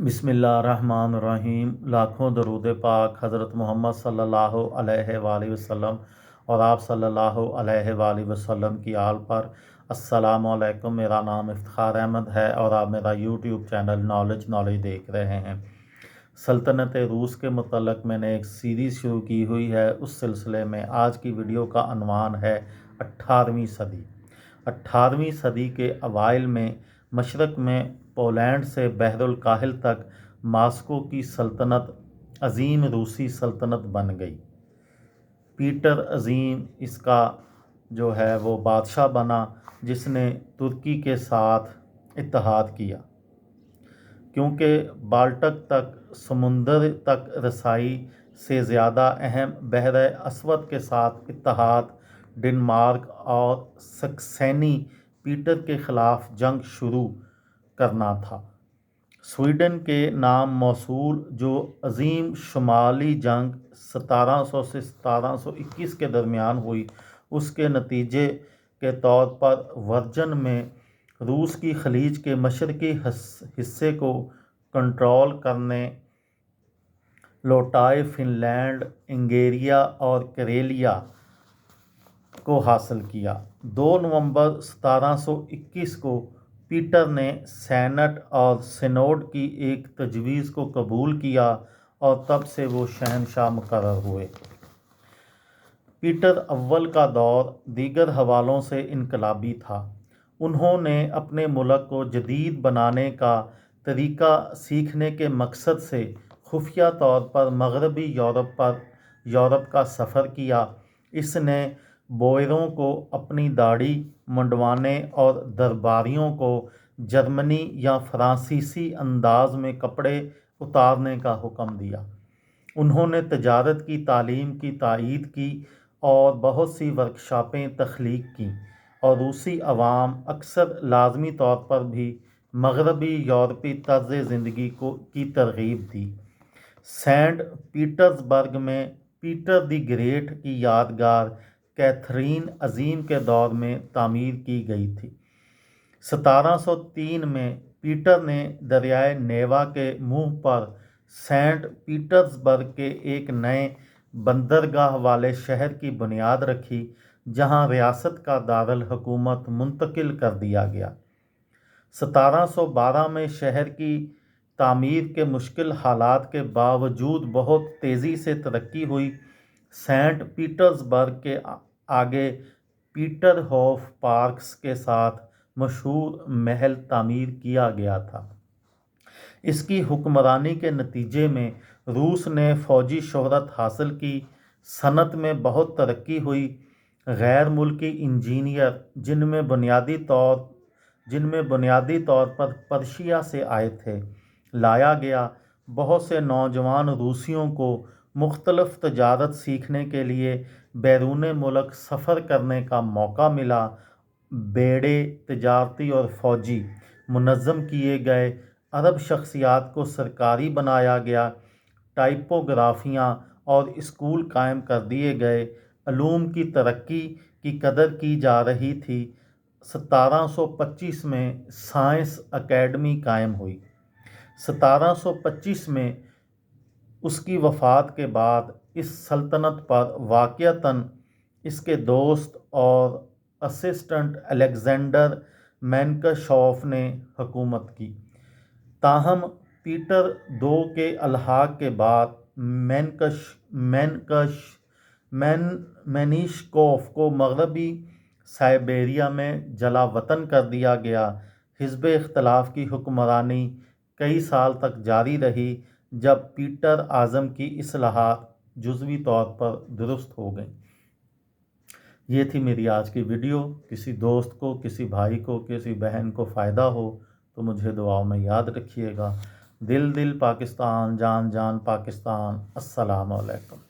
बिस्मिल्लाहिर्रहमानिर्रहीम। लाखों दरूद पाक हज़रत मोहम्मद सल्लल्लाहु अलैहि वसल्लम और आप सल्लल्लाहु अलैहि वसल्लम की आल पर। अस्सलामु अलैकुम। मेरा नाम इफ्तिखार अहमद है और आप मेरा यूट्यूब चैनल नॉलेज देख रहे हैं। सल्तनत रूस के मुतल्लक़ मैंने एक सीरीज़ शुरू की हुई है। उस सिलसिले में आज की वीडियो का अन्वान है 18वीं सदी। 18वीं सदी के अवाइल में मशरक़ में पोलैंड से बहरुल काहिल तक मॉस्को की सल्तनत अज़ीम रूसी सल्तनत बन गई। पीटर अज़ीम इसका जो है वो बादशाह बना, जिसने तुर्की के साथ इत्तेहाद किया, क्योंकि बाल्टक तक समुंदर तक रसाई से ज़्यादा अहम बहर अस्वद के साथ इत्तेहाद डेनमार्क और सक्सेनी पीटर के ख़िलाफ़ जंग शुरू करना था। स्वीडन के नाम मौसूल जो अज़ीम शुमाली जंग 1700 से 1721 के दरमियान हुई, उसके नतीजे के तौर पर वर्जन में रूस की खलीज के मशरक़ी हिस्से को कंट्रोल करने लोटाए फिनलैंड, इंगेरिया और करेलिया को हासिल किया। 2 नवंबर 1721 को पीटर ने सेनेट और सिनोड की एक तजवीज़ को कबूल किया और तब से वो शहनशाह मुकर्रर हुए। पीटर अव्वल का दौर दीगर हवालों से इनकलाबी था। उन्होंने अपने मुल्क को जदीद बनाने का तरीका सीखने के मकसद से खुफिया तौर पर मगरबी यूरोप का सफ़र किया। इसने बोयरों को अपनी दाढ़ी मुंडवाने और दरबारियों को जर्मनी या फ्रांसीसी अंदाज में कपड़े उतारने का हुक्म दिया। उन्होंने तजारत की तालीम की तायीद की और बहुत सी वर्कशॉपें तख्लीक की, और रूसी अवाम अक्सर लाजमी तौर पर भी मगरबी यूरोपी तर्ज़ ज़िंदगी की तरगीब दी। सेंट पीटर्सबर्ग में पीटर द ग्रेट की यादगार कैथरीन अज़ीम के दौर में तामीर की गई थी। 1703 में पीटर ने दरियाए नेवा के मुंह पर सेंट पीटर्सबर्ग के एक नए बंदरगाह वाले शहर की बुनियाद रखी, जहां रियासत का दारुल हुकूमत मुंतकिल कर दिया गया। 1712 में शहर की तामीर के मुश्किल हालात के बावजूद बहुत तेज़ी से तरक्की हुई। सेंट पीटर्सबर्ग के आगे पीटरहोफ पार्क्स के साथ मशहूर महल तामीर किया गया था। इसकी हुक्मरानी के नतीजे में रूस ने फ़ौजी शोहरत हासिल की, सनत में बहुत तरक्की हुई। गैर मुल्की इंजीनियर जिनमें बुनियादी तौर पर पर्शिया से आए थे लाया गया। बहुत से नौजवान रूसियों को मुख्तलिफ तजारत सीखने के लिए बैरून मुल्क सफ़र करने का मौका मिला। बेड़े तजारती और फ़ौजी मुनज़्ज़म किए गए। अरब शख्सियात को सरकारी बनाया गया। टाइपोग्राफियाँ और स्कूल कायम कर दिए गए। अलूम की तरक्की की कदर की जा रही थी। 1725 में साइंस अकेडमी कायम हुई। 1725 में उसकी वफ़ात के बाद इस सल्तनत पर वाक़िअतन इसके दोस्त और असिस्टेंट अलेक्जेंडर मैनकशॉफ ने हुकूमत की। ताहम पीटर II के अलहाक के बाद मेनिशकोफ को मगरबी साइबेरिया में जला वतन कर दिया गया। हिज़्ब इख्तिलाफ की हुक्मरानी कई साल तक जारी रही, जब पीटर आज़म की इस्लाहात जुज़वी तौर पर दुरुस्त हो गई। ये थी मेरी आज की वीडियो। किसी दोस्त को, किसी भाई को, किसी बहन को फ़ायदा हो तो मुझे दुआओं में याद रखिएगा। दिल दिल पाकिस्तान, जान जान पाकिस्तान। अस्सलामु अलैकुम।